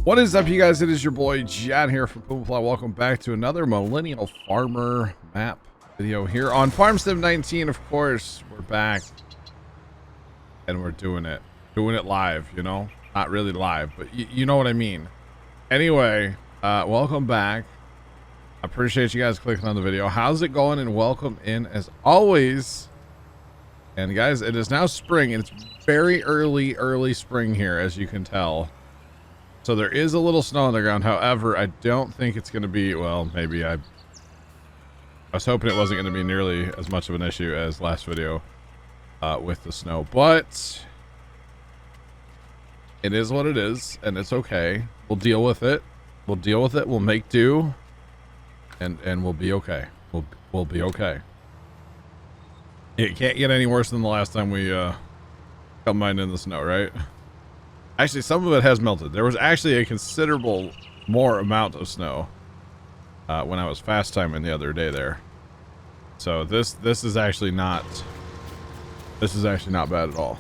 What is up, you guys? It is your boy John here from Puma Plow. Welcome back to another Millennial Farmer map video here on Farm Sim 19. Of course, we're back and we're doing it live, you know, not really live, but you know what I mean. Anyway, welcome back. I appreciate you guys clicking on the video. How's it going? And welcome in as always. And guys, it is now spring and it's very early spring here, as you can tell. So there is a little snow on the ground. However, I don't think it's going to be, well, maybe I was hoping it wasn't going to be nearly as much of an issue as last video with the snow. But it is what it is, and it's okay. We'll deal with it. We'll deal with it. We'll make do, and we'll be okay. We'll be okay. It can't get any worse than the last time we combined in the snow, right? Actually, some of it has melted. There was actually a considerable more amount of snow when I was fast timing the other day there. So this is actually not bad at all,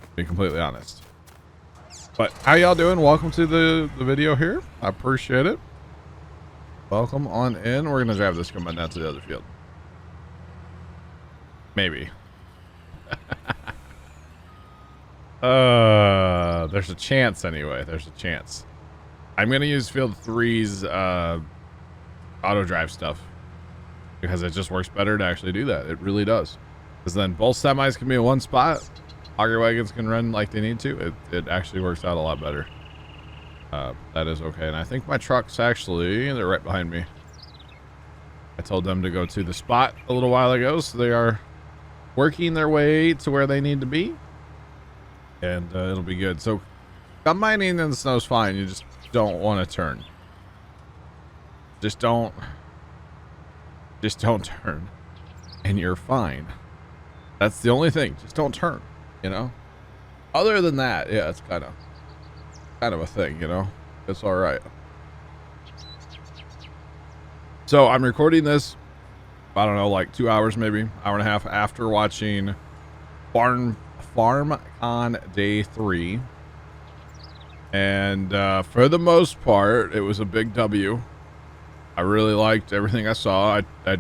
to be completely honest. But how y'all doing? Welcome to the video here. I appreciate it. Welcome on in. We're gonna drive this combine down to the other field. Maybe. There's a chance anyway. There's a chance. I'm gonna use field 3's auto drive stuff because it just works better to actually do that. It really does. Because then both semis can be in one spot. Auger wagons can run like they need to. It actually works out a lot better. That is okay. And I think my trucks actually, they're right behind me. I told them to go to the spot a little while ago, so they are working their way to where they need to be. And it'll be good. So combining in the snow's fine. You just don't want to turn. Just don't turn, and you're fine. That's the only thing. Just don't turn, you know. Other than that, yeah, it's kind of a thing, you know. It's all right. So I'm recording this, I don't know, like 2 hours, maybe hour and a half after watching Farm on day 3, and for the most part it was a big W. I really liked everything I saw. They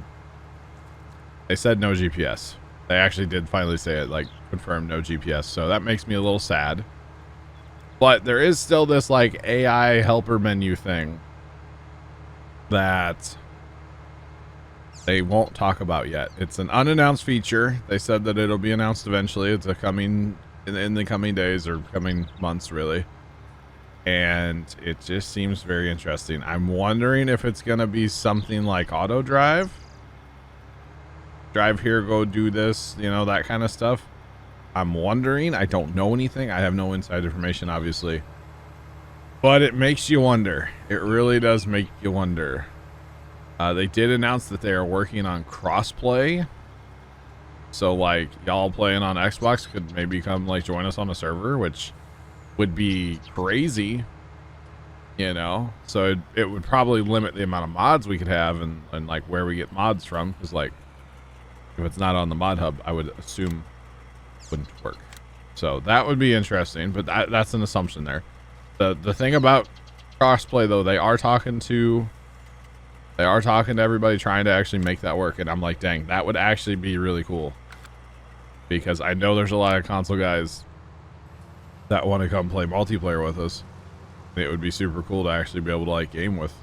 said no GPS. They actually did finally say it, like confirm no GPS, so that makes me a little sad. But there is still this like AI helper menu thing that they won't talk about yet. It's an unannounced feature. They said that it'll be announced eventually. It's a coming in the coming days or coming months, really. And it just seems very interesting. I'm wondering if it's going to be something like auto drive. Drive here, go do this, you know, that kind of stuff. I'm wondering. I don't know anything. I have no inside information, obviously. But it makes you wonder. It really does make you wonder. They did announce that they are working on crossplay. So like y'all playing on Xbox could maybe come like join us on a server, which would be crazy, you know. So it would probably limit the amount of mods we could have and like where we get mods from, because like if it's not on the mod hub, I would assume it wouldn't work. So that would be interesting, but that's an assumption there. The thing about crossplay though, they are talking to everybody, trying to actually make that work. And I'm like, dang, that would actually be really cool. Because I know there's a lot of console guys that want to come play multiplayer with us. And it would be super cool to actually be able to like game with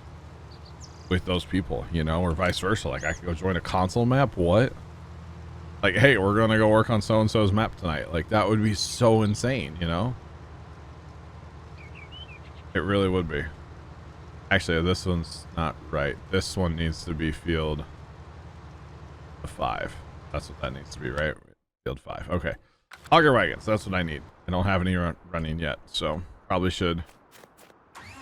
those people, you know, or vice versa. Like I could go join a console map. What? Like, hey, we're going to go work on so-and-so's map tonight. Like that would be so insane, you know? It really would be. Actually, this one's not right. This one needs to be field 5. That's what that needs to be, right? Field 5. Okay. Auger wagons. That's what I need. I don't have any running yet, so probably should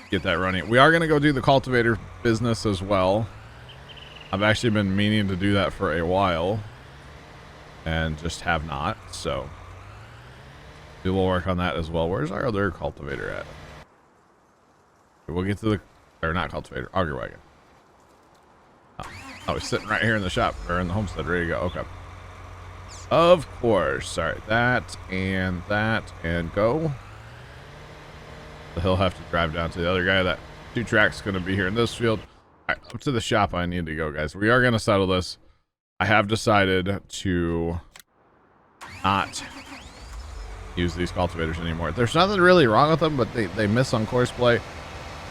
get that running. We are going to go do the cultivator business as well. I've actually been meaning to do that for a while and just have not, so we will work on that as well. Where's our other cultivator at? We'll get to the, or not cultivator, auger wagon. Oh, he's sitting right here in the shop, or in the homestead, ready to go. Okay. Of course. All right, that and go. So he'll have to drive down to the other guy. That 2 tracks going to be here in this field. All right, up to the shop I need to go, guys. We are going to settle this. I have decided to not use these cultivators anymore. There's nothing really wrong with them, but they miss on course play.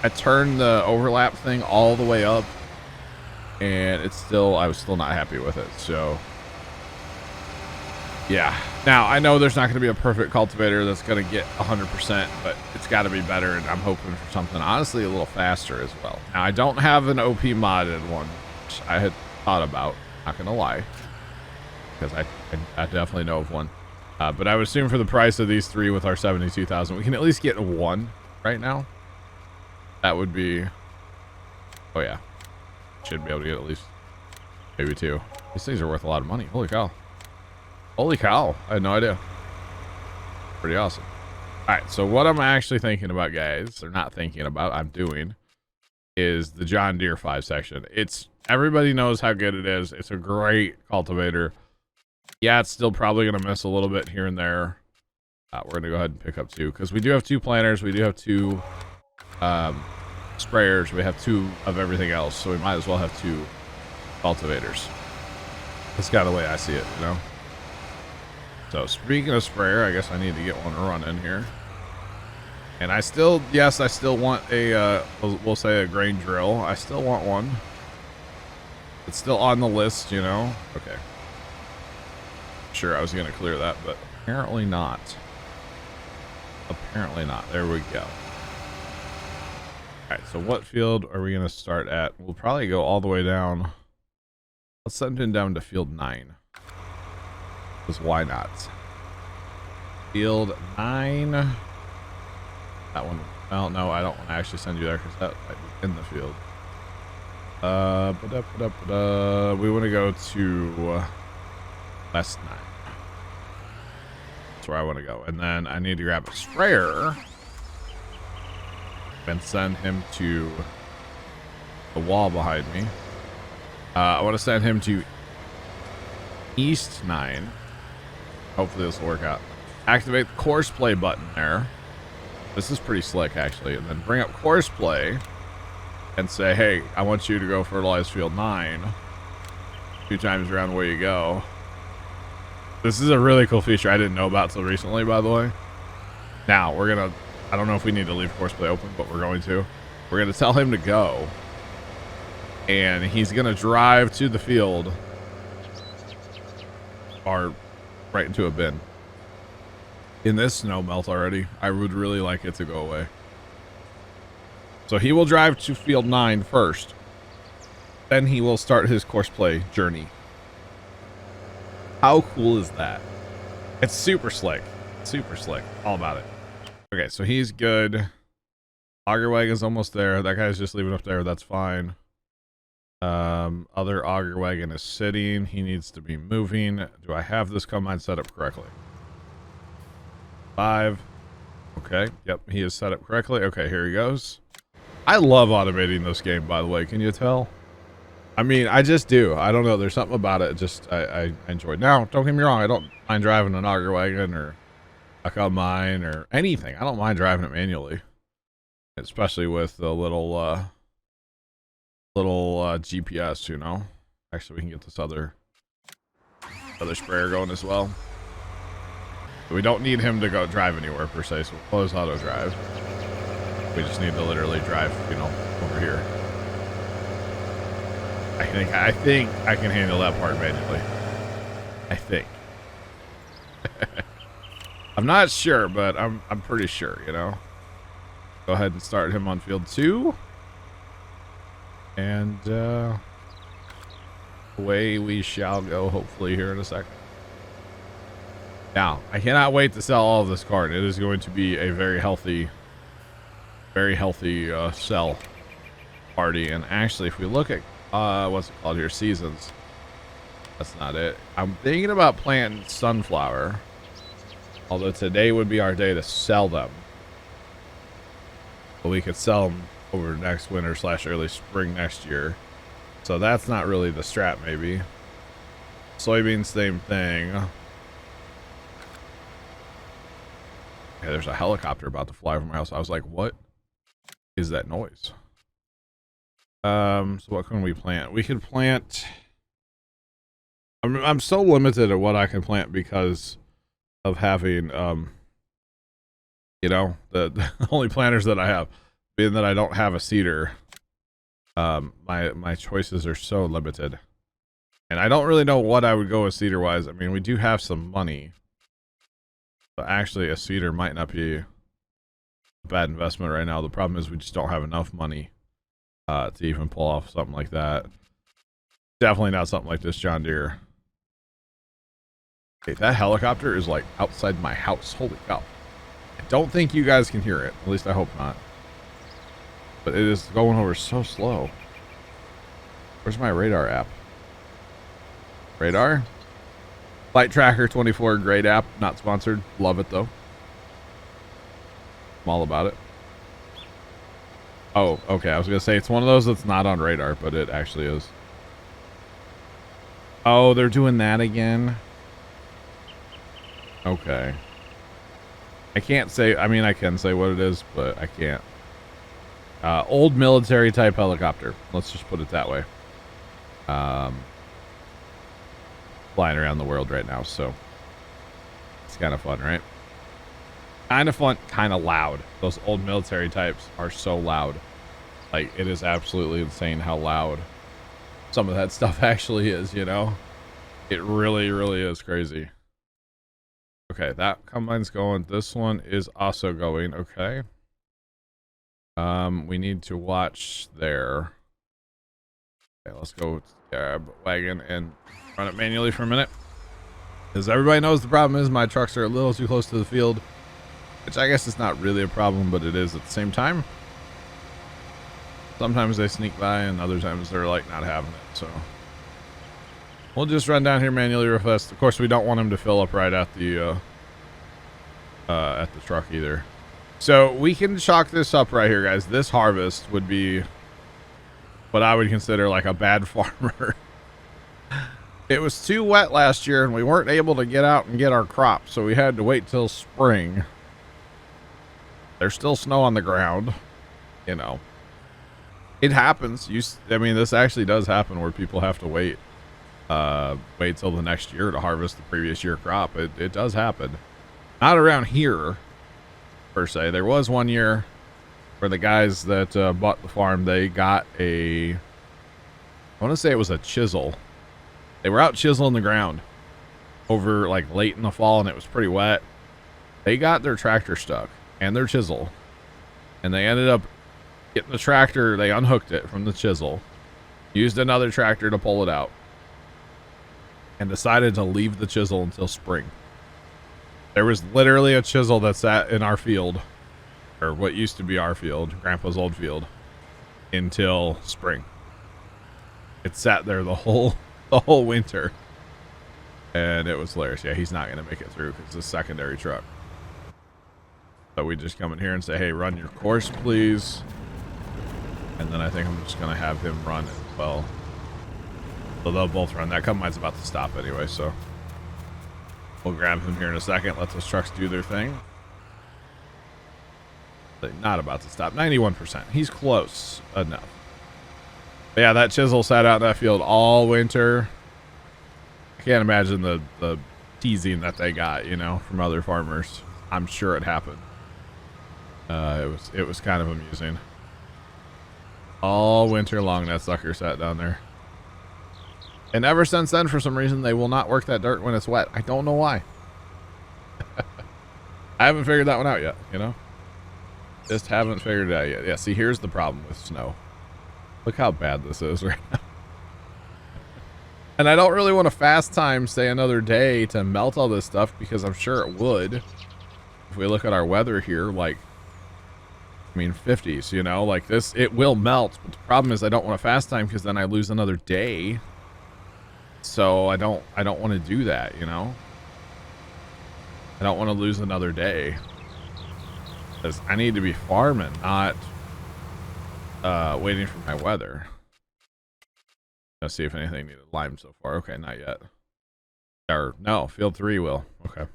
I turned the overlap thing all the way up, and I was still not happy with it. So yeah, now I know there's not going to be a perfect cultivator that's going to get 100%, but it's got to be better, and I'm hoping for something honestly a little faster as well. Now I don't have an OP modded one, which I had thought about, not gonna lie, because I definitely know of one. But I would assume for the price of these 3 with our 72,000, we can at least get 1 right now. That would be, oh yeah, should be able to get at least maybe 2. These things are worth a lot of money. Holy cow. Holy cow. I had no idea. Pretty awesome. All right, so what I'm actually thinking about, guys, or not thinking about, I'm doing, is the John Deere 5 section. Everybody knows how good it is. It's a great cultivator. Yeah, it's still probably going to miss a little bit here and there. We're going to go ahead and pick up 2, because we do have 2 planters. We do have 2 sprayers. We have 2 of everything else, so we might as well have 2 cultivators. That's kind of the way I see it, you know? So speaking of sprayer, I guess I need to get one running here. And I still want a, we'll say a grain drill. I still want one. It's still on the list, you know? Okay. Sure, I was going to clear that, but apparently not. Apparently not. There we go. All right, so what field are we going to start at? We'll probably go all the way down. Let's send him down to field 9. Because why not? Field 9. That one. Well, no, I don't want to actually send you there because that might be in the field. We want to go to West 9. That's where I want to go. And then I need to grab a sprayer and send him to the wall behind me. I want to send him to East 9. Hopefully this will work out. Activate the course play button there. This is pretty slick, actually. And then bring up course play and say, hey, I want you to go fertilize field 9 2 times around where you go. This is a really cool feature I didn't know about till recently, by the way. Now, we're going to, I don't know if we need to leave course play open, but we're going to. We're going to tell him to go. And he's going to drive to the field or right into a bin. In this snow melt already, I would really like it to go away. So he will drive to field 9 first. Then he will start his course play journey. How cool is that? It's super slick. Super slick. All about it. Okay, so he's good. Auger wagon's almost there. That guy's just leaving up there. That's fine. Other auger wagon is sitting. He needs to be moving. Do I have this combine set up correctly? 5. Okay. Yep, he is set up correctly. Okay, here he goes. I love automating this game, by the way. Can you tell? I mean, I just do. I don't know. There's something about it. Just I enjoy it. Now, don't get me wrong. I don't mind driving an auger wagon or a combine or anything. I don't mind driving it manually, especially with the little GPS. You know. Actually, we can get this other sprayer going as well. We don't need him to go drive anywhere per se, so we'll close auto drive. We just need to literally drive, you know, over here. I think I can handle that part manually. I think. I'm not sure, but I'm pretty sure, you know. Go ahead and start him on field 2. And away we shall go, hopefully, here in a second. Now, I cannot wait to sell all of this card. It is going to be a very healthy sell party. And actually, if we look at what's it called here, seasons, that's not it. I'm thinking about planting sunflower, although today would be our day to sell them. But we could sell them over next winter / early spring next year. So that's not really the strat, maybe. Soybeans, same thing. Okay, there's a helicopter about to fly over my house. I was like, what is that noise? So what can we plant? We could plant. I'm so limited at what I can plant because of having, you know, the only planters that I have, being that I don't have a seeder. My choices are so limited, and I don't really know what I would go with seeder wise. I mean, we do have some money, but actually a seeder might not be a bad investment right now. The problem is we just don't have enough money to even pull off something like that. Definitely not something like this John Deere. Okay, that helicopter is like outside my house. Holy cow. I don't think you guys can hear it. At least I hope not. But it is going over so slow. Where's my radar app? Radar? Flight Tracker 24, great app. Not sponsored. Love it though. I'm all about it. Oh, okay. I was going to say it's one of those that's not on radar, but it actually is. Oh, they're doing that again. Okay. I can't say, I mean, I can say what it is, but I can't. Old military type helicopter. Let's just put it that way. Flying around the world right now, so it's kind of fun, right? Kind of fun, kind of loud. Those old military types are so loud. Like, it is absolutely insane how loud some of that stuff actually is, you know? It really, really is crazy. Okay, that combine's going. This one is also going. Okay. We need to watch there. Okay, let's go grab wagon and run it manually for a minute. As everybody knows, the problem is my trucks are a little too close to the field, which I guess is not really a problem, but it is at the same time. Sometimes they sneak by and other times they're like not having it, so we'll just run down here manually real fast. Of course, we don't want them to fill up right at the truck either. So we can chalk this up right here, guys. This harvest would be what I would consider like a bad farmer. It was too wet last year and we weren't able to get out and get our crops, so we had to wait till spring. There's still snow on the ground, you know. It happens. I mean, this actually does happen where people have to wait till the next year to harvest the previous year crop. It does happen. Not around here, per se. There was one year where the guys that bought the farm, they got I want to say it was a chisel. They were out chiseling the ground over like late in the fall and it was pretty wet. They got their tractor stuck and their chisel, and they ended up getting the tractor. They unhooked it from the chisel, used another tractor to pull it out, and decided to leave the chisel until spring. There was literally a chisel that sat in our field, or what used to be our field, Grandpa's old field, until spring. It sat there the whole winter, and it was hilarious. Yeah, he's not going to make it through because it's a secondary truck. So we just come in here and say, hey, run your course, please. And then I think I'm just going to have him run as well. So they'll both run. That combine's about to stop anyway, so we'll grab him here in a second. Let those trucks do their thing. They're not about to stop. 91%. He's close enough. But yeah, that chisel sat out in that field all winter. I can't imagine the teasing that they got, you know, from other farmers. I'm sure it happened. It was kind of amusing. All winter long, that sucker sat down there. And ever since then, for some reason, they will not work that dirt when it's wet. I don't know why. I haven't figured that one out yet, you know? Just haven't figured it out yet. Yeah, see, here's the problem with snow. Look how bad this is right now. And I don't really want to fast time, say, another day to melt all this stuff, because I'm sure it would. If we look at our weather here, like, I mean, 50s, you know, like this, it will melt. But the problem is I don't want to fast time because then I lose another day. So I don't want to do that, you know? I don't want to lose another day. Because I need to be farming, not waiting for my weather. Let's see if anything needed lime so far. Okay, not yet. Or no, field 3 will. Okay.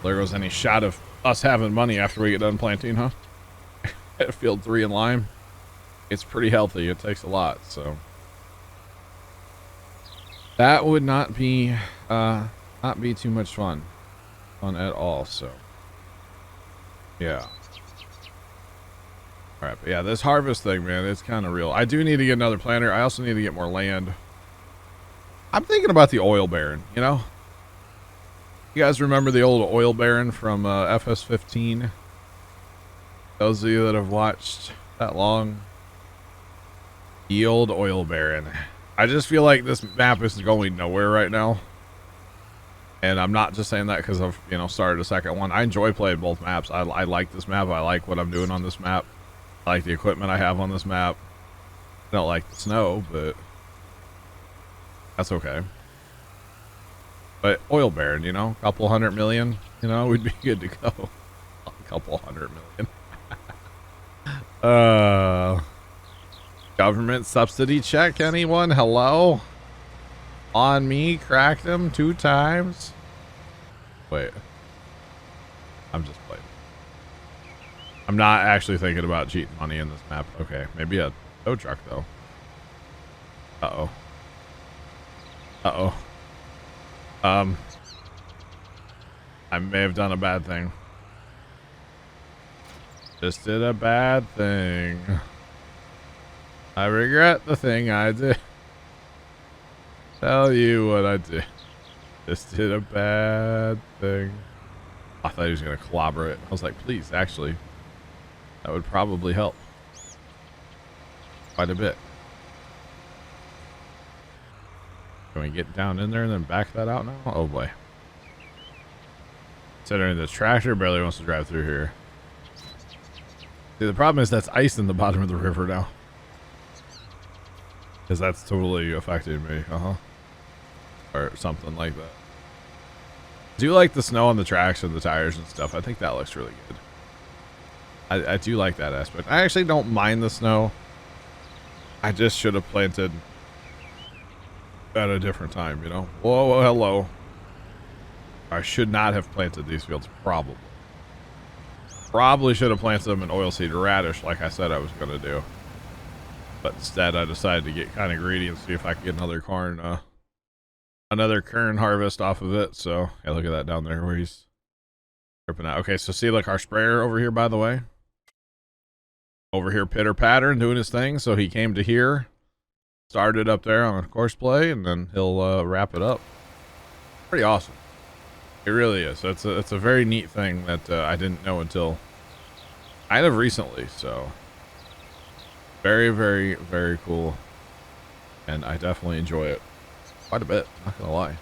There goes any shot of us having money after we get done planting, huh? At field 3 in lime. It's pretty healthy. It takes a lot, so that would not be too much fun at all. So yeah. All right, but yeah, this harvest thing, man, it's kind of real. I do need to get another planter. I also need to get more land. I'm thinking about the oil baron, you know? You guys remember the old oil baron from FS15? Those of you that have watched that long. The old oil baron. I just feel like this map is going nowhere right now. And I'm not just saying that because I've, you know, started a second one. I enjoy playing both maps. I like this map. I like what I'm doing on this map. I like the equipment I have on this map. I don't like the snow, but that's okay. But oil baron, you know, a couple 100 million, you know, we'd be good to go. A couple 100 million. Government subsidy check, anyone? Hello? On me, cracked him 2 times. Wait. I'm just playing. I'm not actually thinking about cheating money in this map. Okay, maybe a tow truck though. Uh-oh. Uh-oh. I may have done a bad thing. Just did a bad thing. I regret the thing I did. Tell you what I did. Just did a bad thing. I thought he was going to clobber it. I was like, please, actually, that would probably help. Quite a bit. Can we get down in there and then back that out now? Oh boy. Considering the tractor barely wants to drive through here. See, the problem is that's ice in the bottom of the river now. Because that's totally affecting me. Or something like that. I do like the snow on the tracks and the tires and stuff. I think that looks really good. I do like that aspect. I actually don't mind the snow. I just should have planted at a different time, you know? Whoa, hello. I should not have planted these fields, probably. Probably should have planted them in oilseed radish like I said I was going to do. But instead I decided to get kind of greedy and see if I could get another kern harvest off of it. So, yeah, look at that down there where he's tripping out. Okay, so see like our sprayer over here, by the way. Over here, pitter patter and doing his thing. So he came to here. Started up there on a course play, and then he'll wrap it up. Pretty awesome. It really is. It's a very neat thing that I didn't know until kind of recently. So very, very, very cool, and I definitely enjoy it quite a bit. Not gonna lie.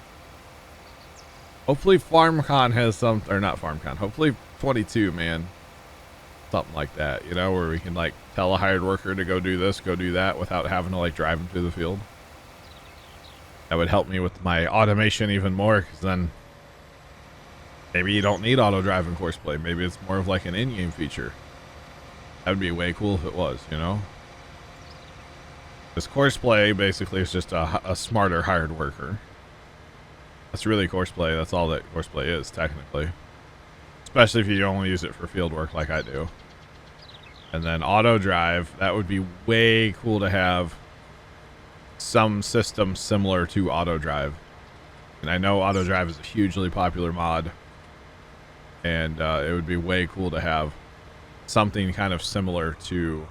Hopefully FarmCon has some, or not FarmCon. Hopefully 22, man. Something like that, you know, where we can like tell a hired worker to go do this, go do that without having to like drive them to the field. That would help me with my automation even more, because then maybe you don't need auto drive in course play. Maybe it's more of like an in-game feature. That would be way cool if it was, you know. This course play basically is just a smarter hired worker. That's really course play. That's all that course play is, technically. Especially if you only use it for field work like I do. And then auto drive, that would be way cool to have some system similar to auto drive. And I know auto drive is a hugely popular mod. And it would be way cool to have something kind of similar to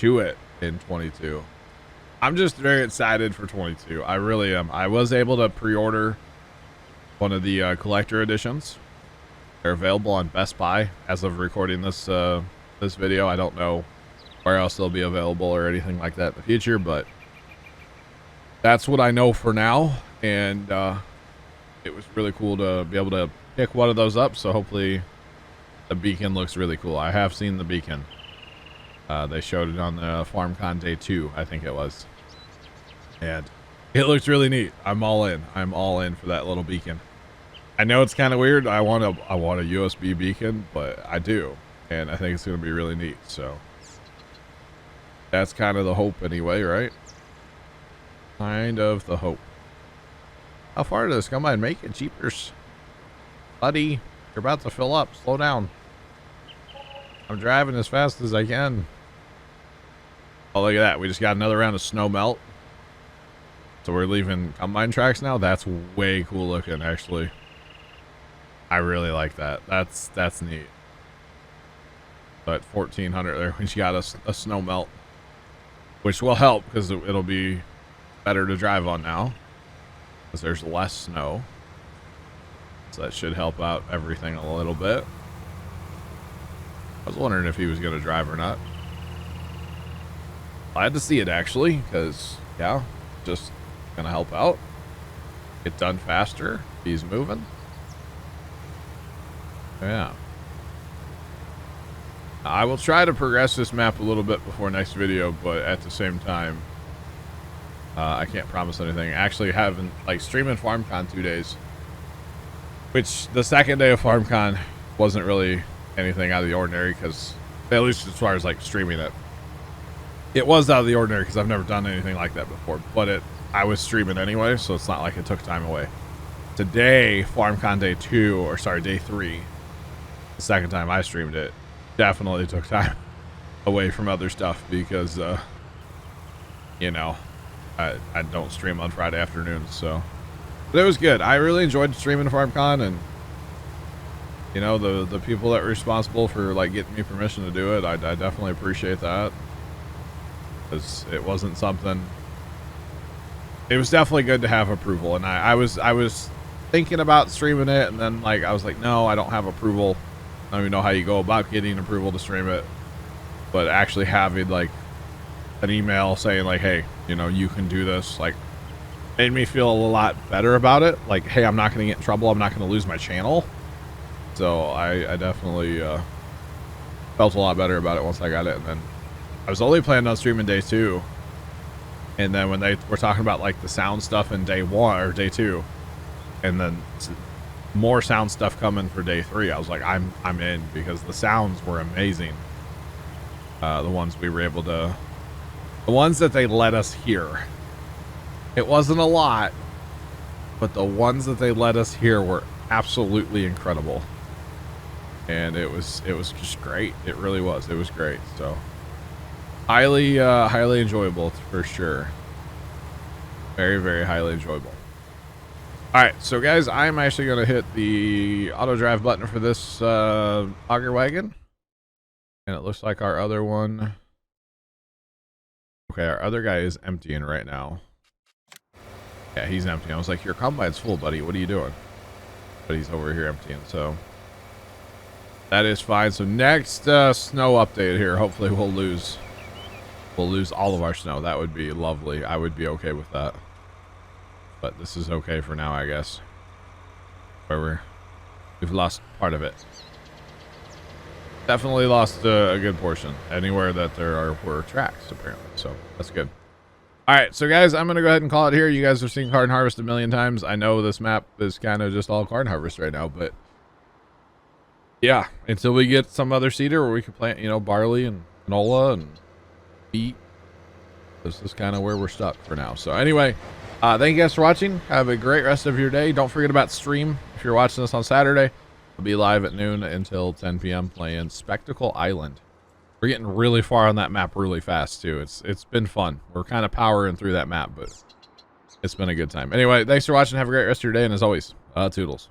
it in 22. I'm just very excited for 22. I really am. I was able to pre-order one of the collector editions. They're available on Best Buy as of recording this this video. I don't know where else they'll be available or anything like that in the future, but that's what I know for now. And it was really cool to be able to pick one of those up. So hopefully the beacon looks really cool. I have seen the beacon. They showed it on the FarmCon Day 2, I think it was. And it looks really neat. I'm all in. I'm all in for that little beacon. I know it's kind of weird. I want a USB beacon, but I do. And I think it's going to be really neat. So that's kind of the hope anyway, right? Kind of the hope. How far did this come by and make it? Jeepers. Buddy. You're about to fill up. Slow down. I'm driving as fast as I can. Oh, look at that. We just got another round of snow melt. So we're leaving combine tracks now. That's way cool looking, actually. I really like that. That's neat. But 1400 there, we got a snow melt, which will help because it'll be better to drive on now because there's less snow. So that should help out everything a little bit. I was wondering if he was going to drive or not. Glad to see it, actually, because, yeah, just going to help out. Get done faster. He's moving. Yeah. I will try to progress this map a little bit before next video, but at the same time, I can't promise anything. Actually, having, like, streaming FarmCon 2 days, which the second day of FarmCon wasn't really anything out of the ordinary, because, at least as far as, like, streaming it, it was out of the ordinary because I've never done anything like that before, but I was streaming anyway, so it's not like it took time away. Today, FarmCon day 2, or sorry, day 3, the second time I streamed it, definitely took time away from other stuff because, you know, I don't stream on Friday afternoons, so. But it was good. I really enjoyed streaming FarmCon, and, you know, the people that were responsible for, like, getting me permission to do it, I definitely appreciate that. Because it wasn't something. It was definitely good to have approval, and I was thinking about streaming it, and then, like, I was like, no, I don't have approval. I don't even know how you go about getting approval to stream it, but actually having, like, an email saying, like, hey, you know, you can do this, like, made me feel a lot better about it. Like, hey, I'm not going to get in trouble. I'm not going to lose my channel. So I definitely felt a lot better about it once I got it. And then I was only planning on streaming day 2. And then when they were talking about, like, the sound stuff in day 1 or day 2, and then more sound stuff coming for day 3, I was like, I'm in, because the sounds were amazing. The ones we were able to, the ones that they let us hear. It wasn't a lot, but the ones that they let us hear were absolutely incredible. And it was just great. It really was. It was great. So highly enjoyable for sure. Very, very highly enjoyable. All right, so guys, I'm actually going to hit the auto drive button for this auger wagon. And it looks like our other one. Okay, our other guy is emptying right now. Yeah, he's emptying. I was like, your combine's full, buddy. What are you doing? But he's over here emptying, so that is fine. So next snow update here, hopefully we'll lose all of our snow. That would be lovely. I would be okay with that. But this is okay for now, I guess. Where we've lost part of it. Definitely lost a good portion. Anywhere that there were tracks, apparently. So that's good. All right, so guys, I'm going to go ahead and call it here. You guys have seen Garden Harvest a million times. I know this map is kind of just all Garden Harvest right now, but yeah, until we get some other cedar where we can plant, you know, barley and canola and wheat, this is kind of where we're stuck for now. So anyway, thank you guys for watching. Have a great rest of your day. Don't forget about stream. If you're watching this on Saturday, I'll be live at noon until 10 p.m. playing Spectacle Island. We're getting really far on that map really fast, too. It's been fun. We're kind of powering through that map, but it's been a good time. Anyway, thanks for watching. Have a great rest of your day, and as always, toodles.